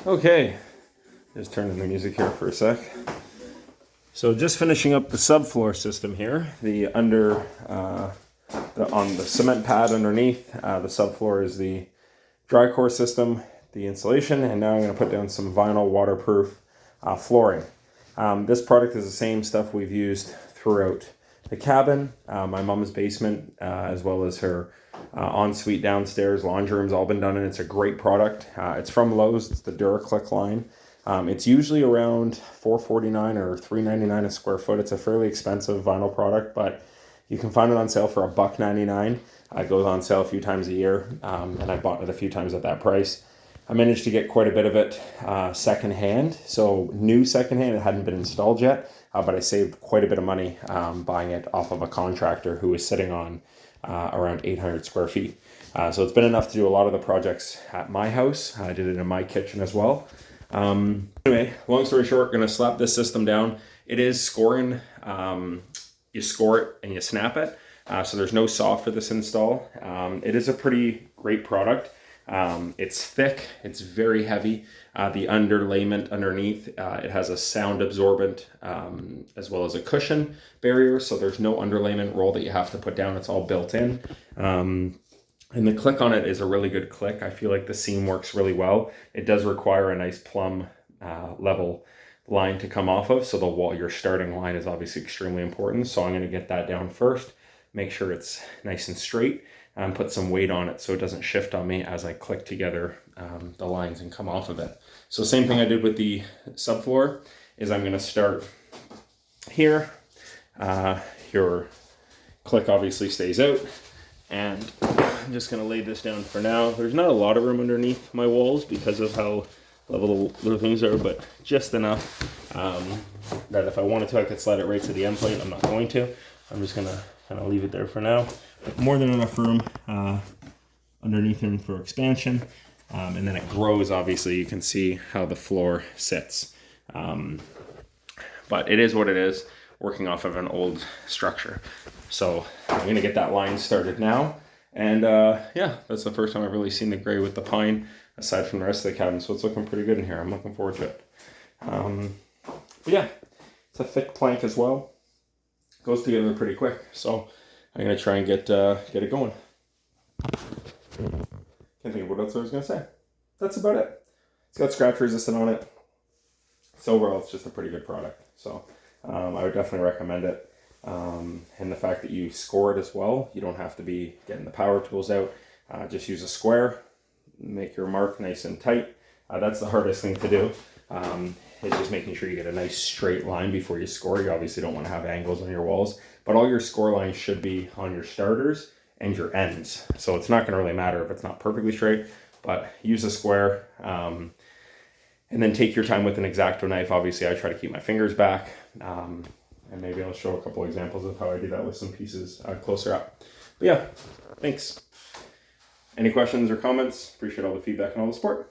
Okay, just turning the music here for a sec. So just finishing up the subfloor system here. On the cement pad underneath, the subfloor is the Dricore system, the insulation, and now I'm going to put down some vinyl waterproof flooring. This product is the same stuff we've used throughout the cabin, my mom's basement, as well as her ensuite downstairs. Laundry room's all been done, and it's a great product. It's from Lowe's. It's the Duraclick line. It's usually around $4.49 or $3.99 a square foot. It's a fairly expensive vinyl product, but you can find it on sale for $1.99. It goes on sale a few times a year, and I bought it a few times at that price. I managed to get quite a bit of it secondhand, so new secondhand. It hadn't been installed yet, but I saved quite a bit of money buying it off of a contractor who was sitting on around 800 square feet. So it's been enough to do a lot of the projects at my house. I did it in my kitchen as well. Anyway, long story short, going to slap this system down. It is scoring. You score it and you snap it. So there's no saw for this install. It is a pretty great product. It's thick, it's very heavy. The underlayment underneath, it has a sound absorbent as well as a cushion barrier, so there's no underlayment roll that you have to put down. It's all built in. And the click on it is a really good click. I feel like the seam works really well. It does require a nice plumb level line to come off of, so the wall, your starting line, is obviously extremely important. So I'm going to get that down first, make sure it's nice and straight, and put some weight on it so it doesn't shift on me as I click together the lines and come off of it. So same thing I did with the subfloor is I'm going to start here. Your click obviously stays out, and I'm just going to lay this down for now. There's not a lot of room underneath my walls because of how level the things are, but just enough that if I wanted to, I could slide it right to the end plate. I'm not going to. I'm just going to kind of leave it there for now. But more than enough room underneath him for expansion. And then it grows, obviously. You can see how the floor sits. But it is what it is, working off of an old structure. So I'm going to get that line started now. And yeah, that's the first time I've really seen the gray with the pine, aside from the rest of the cabin. So it's looking pretty good in here. I'm looking forward to it. But yeah, it's a thick plank as well. Goes together pretty quick. So I'm going to try and get it going. Can't think of what else I was going to say. That's about it. It's got scratch resistant on it. So overall, it's just a pretty good product. So I would definitely recommend it. And the fact that you score it as well, you don't have to be getting the power tools out. Just use a square, make your mark nice and tight. That's the hardest thing to do. It's just making sure you get a nice straight line before you score. You obviously don't want to have angles on your walls, but all your score lines should be on your starters and your ends. So it's not going to really matter if it's not perfectly straight, but use a square, and then take your time with an X-Acto knife. Obviously I try to keep my fingers back, and maybe I'll show a couple examples of how I do that with some pieces closer up. But yeah, thanks. Any questions or comments? Appreciate all the feedback and all the support.